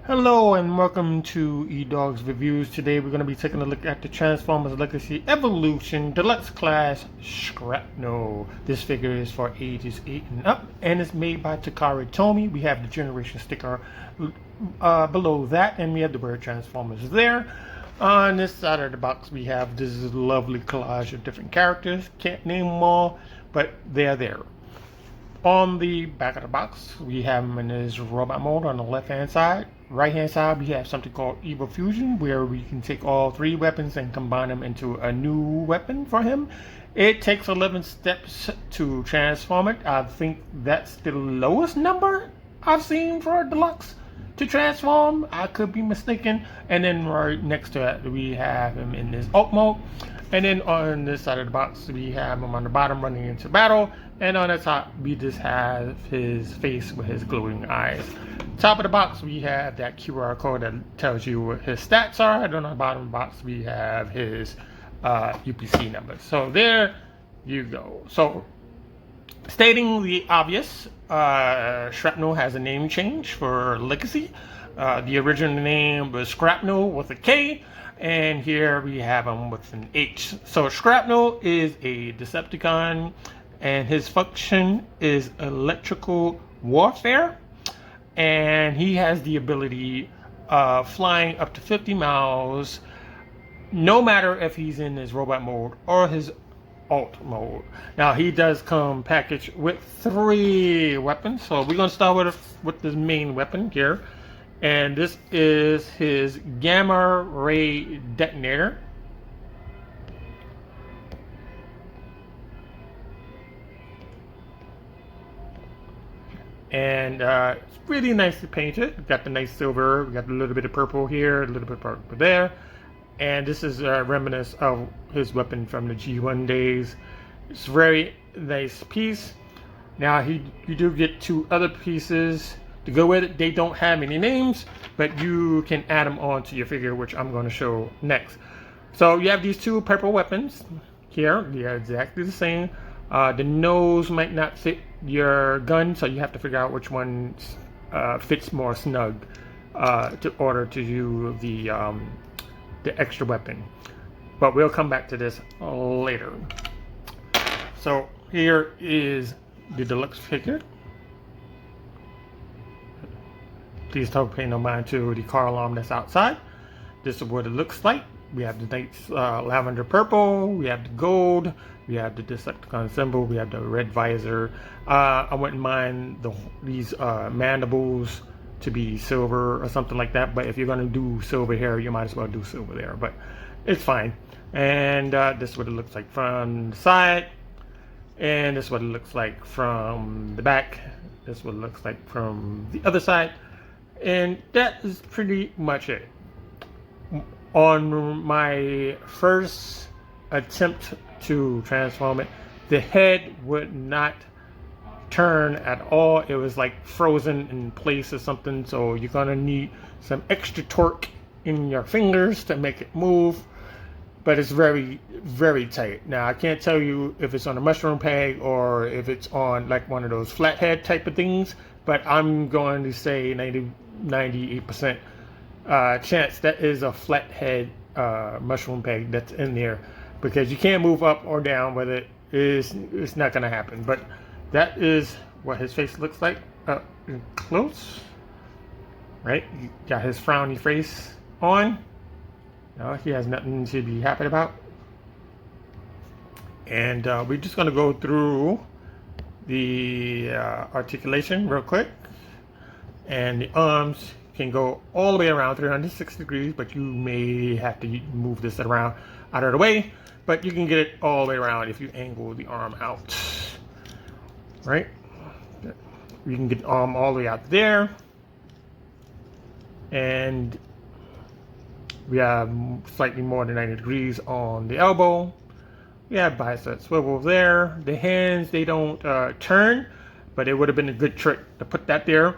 Hello and welcome to Edoggz Reviews. Today we're going to be taking a look at the Transformers Legacy Evolution Deluxe Class Shrapnel. This figure is for ages 8 and up and is made by Takara Tomy. We have the Generation sticker below that, and we have the word Transformers there. On this side of the box we have this lovely collage of different characters. Can't name them all, but they're there. On the back of the box, we have him in his robot mode on the left-hand side. Right-hand side, we have something called Evo Fusion, where we can take all three weapons and combine them into a new weapon for him. It takes 11 steps to transform it. I think that's the lowest number I've seen for a Deluxe to transform. I could be mistaken. And then right next to it, we have him in his alt mode. And then on this side of the box, we have him on the bottom running into battle. And on the top, we just have his face with his glowing eyes. Top of the box, we have that QR code that tells you what his stats are. And on the bottom of the box, we have his UPC number. So there you go. So stating the obvious, Shrapnel has a name change for Legacy. The original name was Shrapnel with a K. And here we have him with an H. So Shrapnel is a Decepticon, and his function is electrical warfare. And he has the ability of flying up to 50 miles, no matter if he's in his robot mode or his alt mode. Now he does come packaged with 3 weapons. So we're going to start with the main weapon here. And this is his gamma ray detonator. And it's really nicely painted. We've got the nice silver, we got a little bit of purple here, a little bit of purple there. And this is a reminiscence of his weapon from the G1 days. It's a very nice piece. Now you do get 2 other pieces to go with it. They don't have any names, but you can add them onto your figure, which I'm going to show next. So you have these 2 purple weapons here. They are exactly the same. The nose might not fit your gun, so you have to figure out which one fits more snug to order to do the extra weapon. But we'll come back to this later. So here is the Deluxe figure. Please don't pay no mind to the car alarm that's outside. This is what it looks like. We have the nice lavender purple, we have the gold, we have the Decepticon symbol, we have the red visor. I wouldn't mind these mandibles to be silver or something like that, but if you're going to do silver here, you might as well do silver there, but it's fine. And this is what it looks like from the side, and this is what it looks like from the back. This is what it looks like from the other side. And that is pretty much it. On my first attempt to transform it, the head would not turn at all. It was like frozen in place or something, so you're gonna need some extra torque in your fingers to make it move. But it's very, very tight. Now I can't tell you if it's on a mushroom peg or if it's on like one of those flathead type of things, but I'm going to say 98% chance that is a flathead mushroom peg that's in there, because you can't move up or down with it. It's not going to happen. But that is what his face looks like up close. Right? You got his frowny face on. No, he has nothing to be happy about. And we're just going to go through the articulation real quick. And the arms can go all the way around 360 degrees, but you may have to move this around out of the way. But you can get it all the way around if you angle the arm out. Right? You can get the arm all the way out there. And we have slightly more than 90 degrees on the elbow. We have bicep swivel there. The hands, they don't turn, but it would have been a good trick to put that there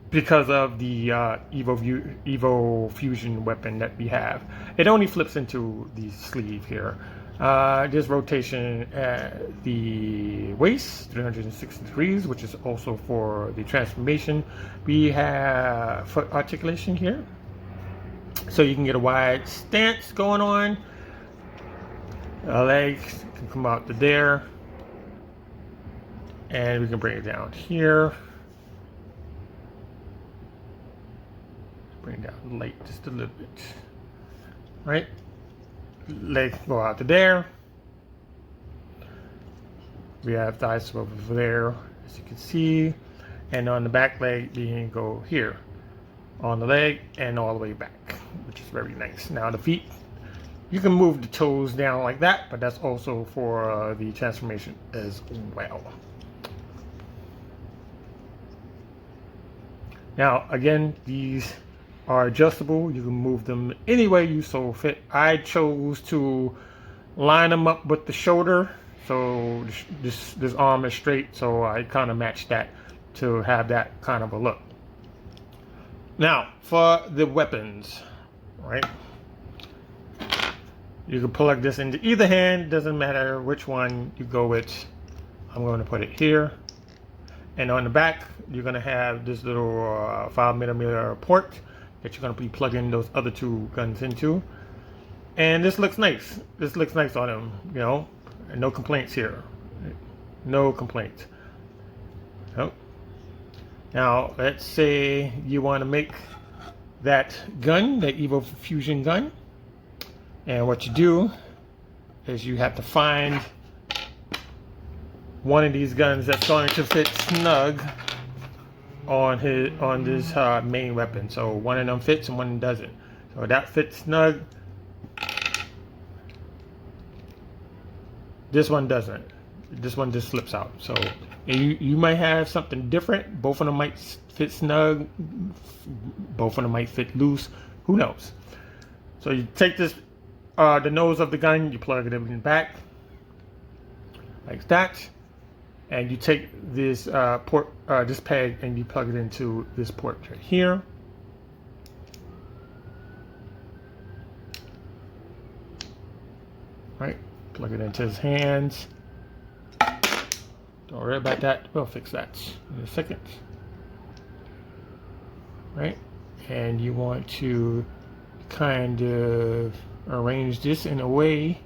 because of the Evo Fusion weapon that we have. It only flips into the sleeve here. This rotation at the waist, 360 degrees, which is also for the transformation. We have foot articulation here, so you can get a wide stance going on. Legs can come out to there, and we can bring it down here. Bring it down light just a little bit, right? Legs go out to there. We have thighs over there, as you can see, and on the back leg you can go here on the leg and all the way back, which is very nice. Now the feet, you can move the toes down like that, but that's also for the transformation as well. Now again, these are adjustable. You can move them any way you so fit. I chose to line them up with the shoulder, so this arm is straight, so I kind of matched that to have that kind of a look. Now for the weapons, right? You can plug this into either hand, doesn't matter which one you go with. I'm going to put it here. And on the back, you're going to have this little 5mm port that you're going to be plugging those other two guns into. And this looks nice. This looks nice on them, you know. And no complaints here. No complaints. Nope. Now, let's say you want to make that gun, that Evo Fusion gun. And what you do is you have to find one of these guns that's going to fit snug on this main weapon. So one of them fits and one doesn't. So that fits snug. This one doesn't. This one just slips out. So you might have something different. Both of them might fit snug. Both of them might fit loose. Who knows? So you take this, the nose of the gun, you plug it in the back like that. And you take this port, this peg, and you plug it into this port right here. Right, plug it into his hands. Don't worry about that. We'll fix that in a second. Right, and you want to kind of arrange this in a way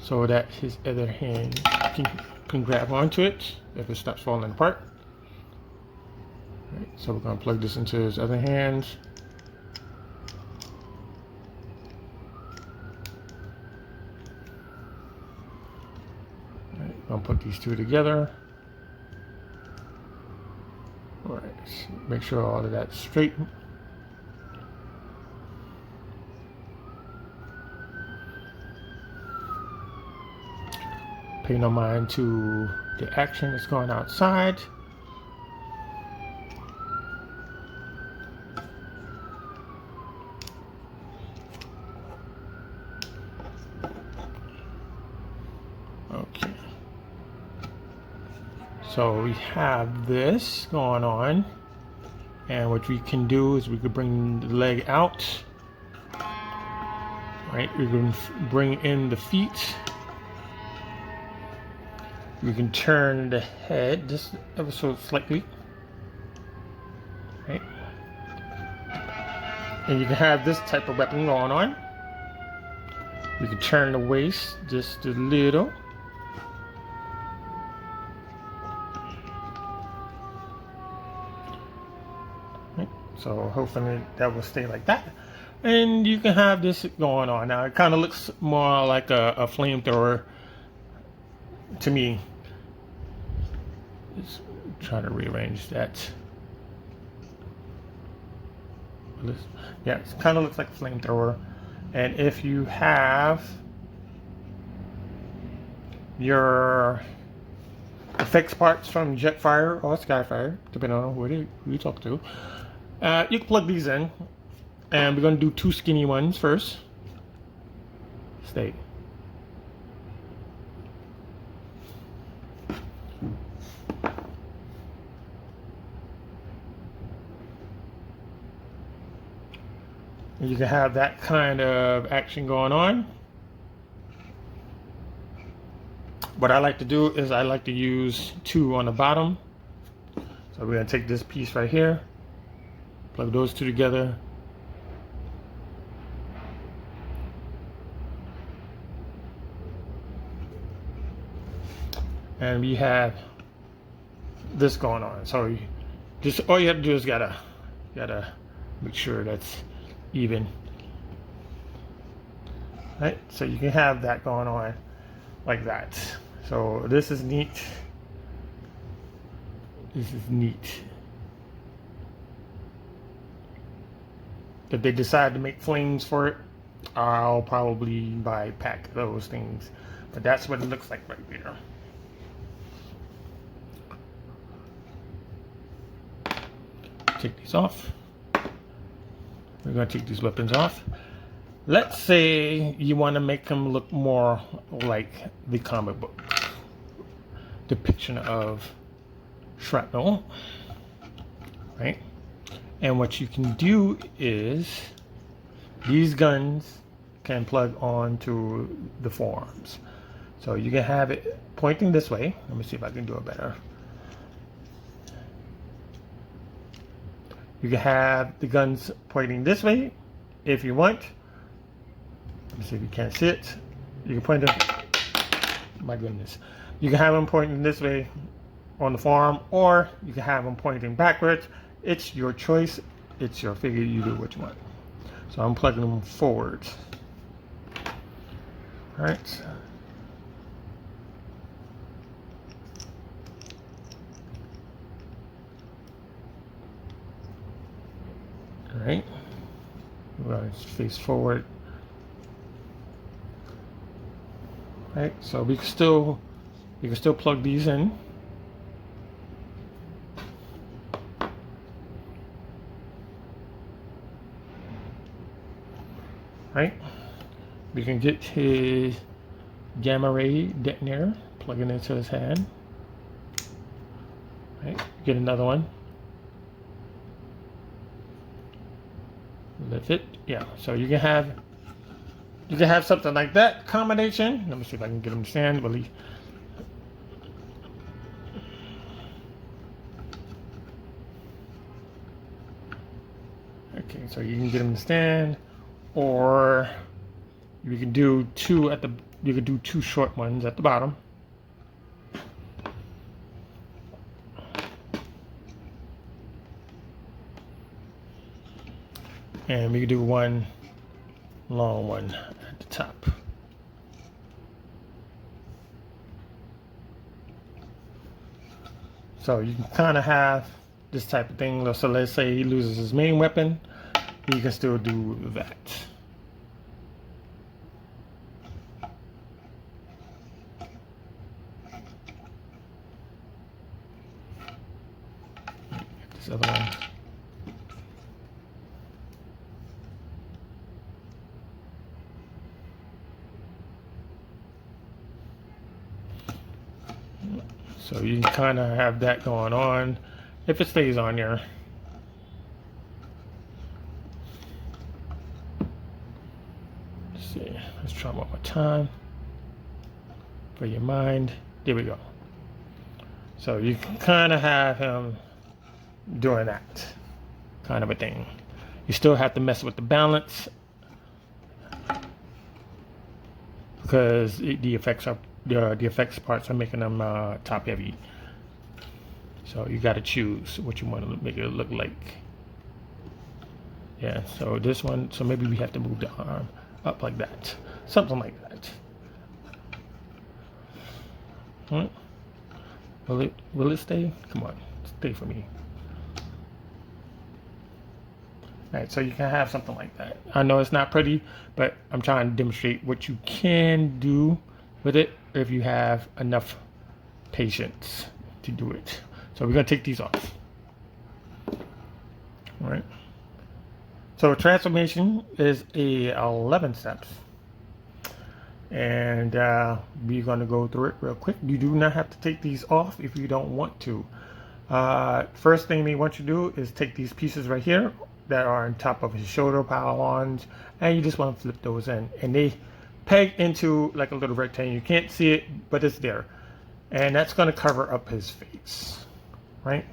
so that his other hand can grab onto it if it stops falling apart. Right, so we're going to plug this into his other hand. Right, I'm going to put these two together. All right, make sure all of that's straight. Pay no mind to the action that's going outside. Okay. So we have this going on. And what we can do is we could bring the leg out. Right, we can bring in the feet. You can turn the head just ever so slightly, right? And you can have this type of weapon going on. You can turn the waist just a little. Right. So hopefully that will stay like that. And you can have this going on. Now it kind of looks more like a flamethrower to me. Let's try to rearrange that. Yeah, it kind of looks like a flamethrower. And if you have your effects parts from Jetfire or Skyfire, depending on who you talk to, you can plug these in. And we're going to do two skinny ones first. Stay. And you can have that kind of action going on. What I like to do is I like to use 2 on the bottom. So we're going to take this piece right here, plug those 2 together. And we have this going on. So just all you have to do is gotta make sure that's even. Right? So you can have that going on like that. So this is neat. This is neat. If they decide to make flames for it, I'll probably buy pack those things. But that's what it looks like right there. Take these off. We're going to take these weapons off. Let's say you want to make them look more like the comic book depiction of shrapnel, right? And what you can do is these guns can plug onto the forearms. So you can have it pointing this way. Let me see if I can do it better. You can have the guns pointing this way if you want. Let me see if you can't see it. You can point them. My goodness. You can have them pointing this way on the forearm, or you can have them pointing backwards. It's your choice. It's your figure. You do what you want. So I'm plugging them forward. All right. All right. We're going to face forward. All right. So you can still plug these in. Right. We can get his gamma ray detonator, plug it into his hand. Right. Get another one. Lift it. Yeah. So you can have something like that combination. Let me see if I can get him to stand. Really. Okay. So you can get him to stand, or you can do 2 at the. You can do 2 short ones at the bottom. And we can do 1 long one at the top. So you can kind of have this type of thing. So let's say he loses his main weapon, you can still do that. This other one. So you can kind of have that going on if it stays on there. Let's see. Let's try one more time. For your mind. There we go. So you can kind of have him doing that kind of a thing. You still have to mess with the balance because the effects are the effects parts are making them top heavy. So you got to choose what you want to make it look like. Yeah. So this one. So maybe we have to move the arm up like that, something like that. Will it stay? Come on, stay for me. Alright, so you can have something like that. I know it's not pretty, but I'm trying to demonstrate what you can do with it if you have enough patience to do it. So we're going to take these off. Alright. So transformation is 11 steps. And we're going to go through it real quick. You do not have to take these off if you don't want to. First thing they want you to do is take these pieces right here, that are on top of his shoulder pylons, and you just want to flip those in, and they peg into like a little rectangle. You can't see it, but it's there, and that's going to cover up his face, right?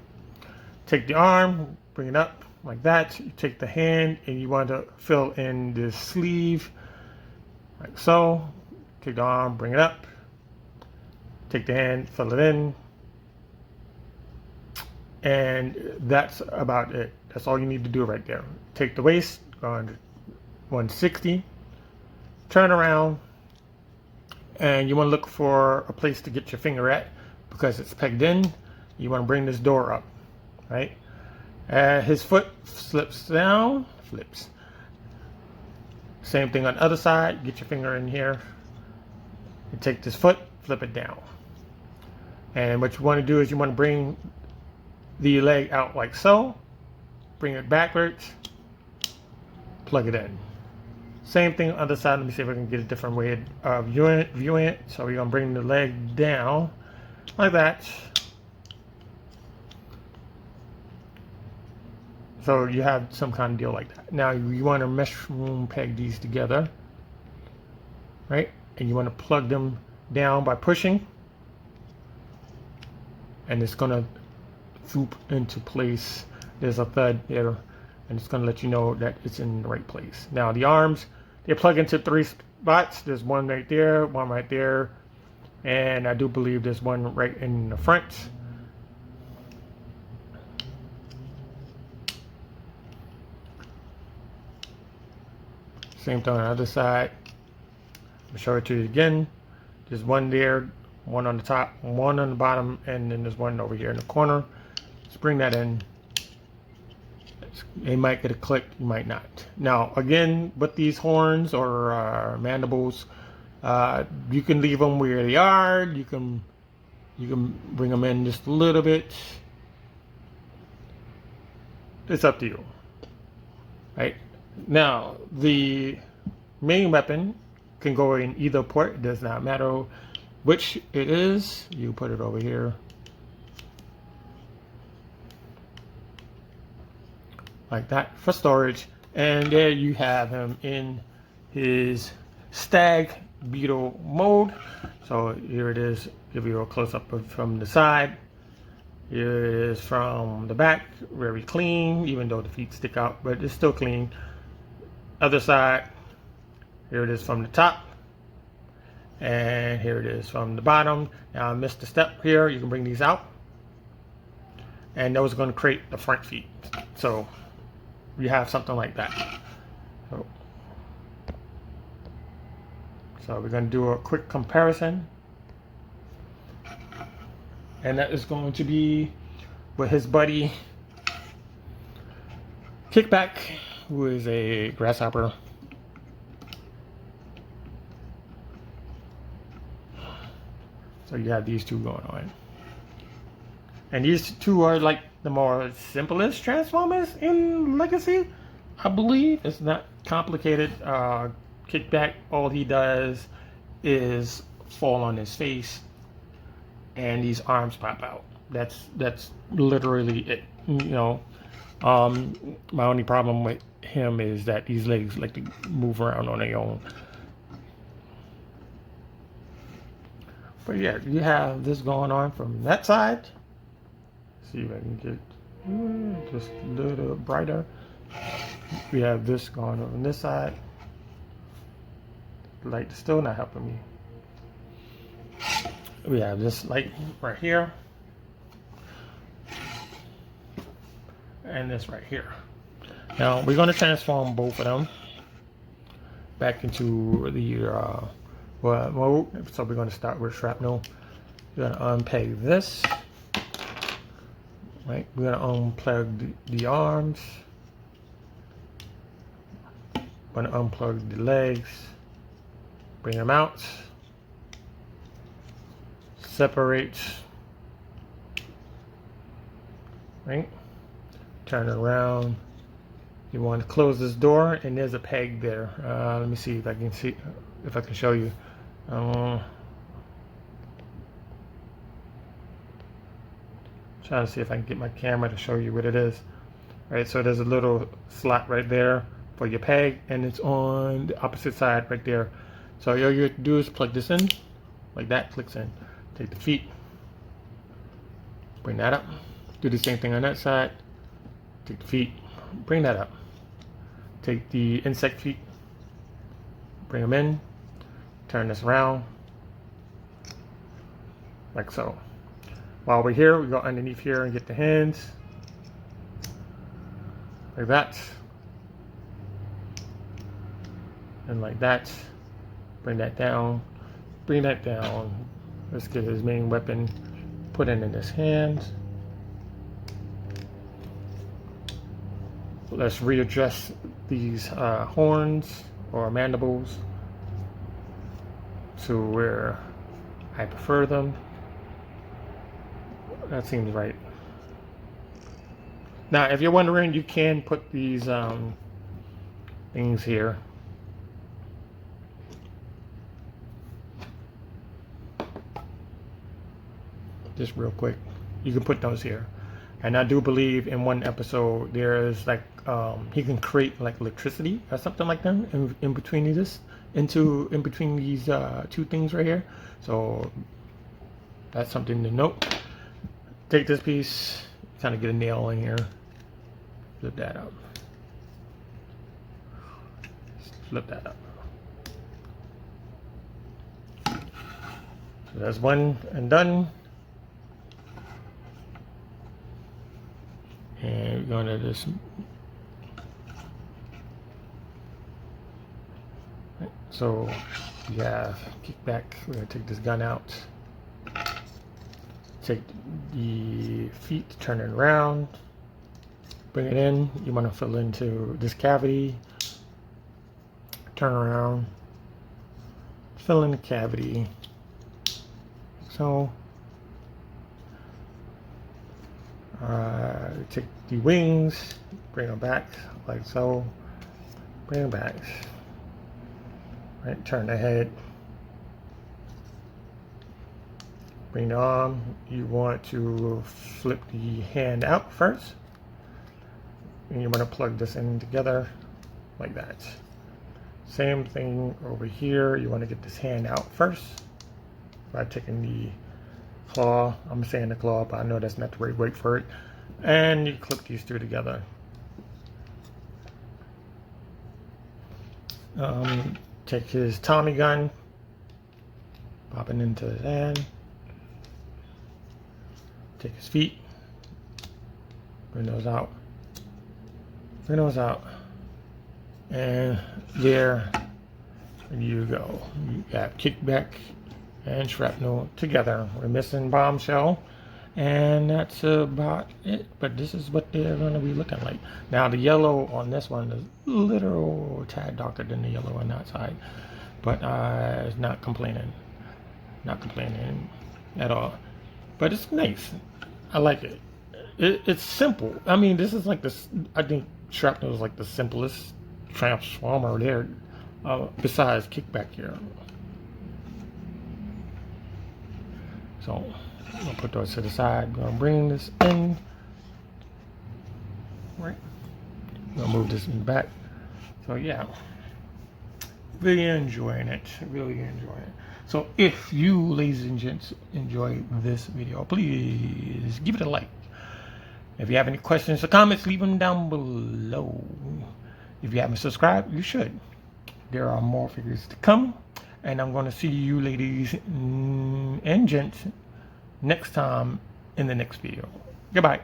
Take the arm, bring it up like that. You take the hand, and you want to fill in the sleeve like so. Take the arm, bring it up. Take the hand, fill it in, and that's about it. That's all you need to do right there. Take the waist, go on 160, turn around, and you want to look for a place to get your finger at because it's pegged in. You want to bring this door up, right? His foot slips down, flips. Same thing on the other side. Get your finger in here. You take this foot, flip it down. And what you want to do is you want to bring the leg out like so. Bring it backwards. Plug it in. Same thing on the other side. Let me see if I can get a different way of viewing it. So we're going to bring the leg down like that. So you have some kind of deal like that. Now you want to mushroom peg these together, right? And you want to plug them down by pushing. And it's going to swoop into place. There's a thud there, and it's going to let you know that it's in the right place. Now the arms, they plug into 3 spots. There's one right there, one right there, and I do believe there's one right in the front. Same thing on the other side. I'll show it to you again. There's one there, one on the top, one on the bottom, and then there's one over here in the corner. Let's bring that in. It might get a click, you might not. Now, again, with these horns or mandibles, you can leave them where they are. You can bring them in just a little bit. It's up to you, right? Now, the main weapon can go in either port. It does not matter which it is. You put it over here. Like that for storage. And there you have him in his stag beetle mode. So here it is. Give you a close-up from the side. Here it is from the back. Very clean, even though the feet stick out, but it's still clean. Other side. Here it is from the top. And here it is from the bottom. Now I missed a step here. You can bring these out. And those are going to create the front feet. So you have something like that. So we're going to do a quick comparison. And that is going to be with his buddy Kickback, who is a grasshopper. So you have these two going on. And these two are like the more simplest Transformers in Legacy, I believe. It's not complicated. Kickback, all he does is fall on his face and these arms pop out. That's literally it. You know, my only problem with him is that these legs like to move around on their own. But yeah, you have this going on from that side. See if I can get just a little brighter. We have this going on this side. The light is still not helping me. We have this light right here. And this right here. Now we're going to transform both of them back into the mode. So we're going to start with shrapnel. We're going to unpeg this. Right, we're going to unplug the arms. We're going to unplug the legs. Bring them out. Separate. Right. Turn it around. You want to close this door, and there's a peg there. Let me see if I can show you. Trying to see if I can get my camera to show you what it is. right? So there's a little slot right there for your peg, and it's on the opposite side right there. So all you have to do is plug this in, like that, clicks in. Take the feet, bring that up. Do the same thing on that side. Take the feet, bring that up. Take the insect feet, bring them in, turn this around, like so. While we're here, we go underneath here and get the hands, like that, and like that. Bring that down, bring that down. Let's get his main weapon, put it in his hand. Let's readjust these horns or mandibles to where I prefer them. That seems right. Now, if you're wondering, you can put these things here. Just real quick, you can put those here. And I do believe in one episode there's like he can create like electricity or something like that in between this, in between these two things right here. So that's something to note. Take this piece, kind of get a nail in here, flip that up, flip that up. So that's one and done. And we're going to just, so we have kickback. We're going to take this gun out, take the feet, turn it around, bring it in. You want to fill into this cavity, turn around, fill in the cavity. So take the wings, bring them back like so, bring them back, right, turn the head, bring the arm. You want to flip the hand out first, and you want to plug this in together like that. Same thing over here, you want to get this hand out first by taking the claw. I'm saying the claw, but I know that's not the right way for it. And you clip these two together. Take his Tommy gun, pop it into his hand. Take his feet, bring those out, bring those out, and there you go. You got kickback and shrapnel together. We're missing bombshell, and that's about it. But this is what they're going to be looking like. Now the yellow on this one is a little tad darker than the yellow on that side, but it's not complaining at all. But it's nice. I like it. It's simple. I mean, this is like this. I think shrapnel is like the simplest transformer there, besides kickback here. So I'm gonna put those to the side. I'm gonna bring this in. Right. I'm gonna move this in the back. So yeah, really enjoying it. Really enjoying it. So if you, ladies and gents, enjoy this video, please give it a like. If you have any questions or comments, leave them down below. If you haven't subscribed, you should. There are more figures to come, and I'm going to see you, ladies and gents, next time in the next video. Goodbye.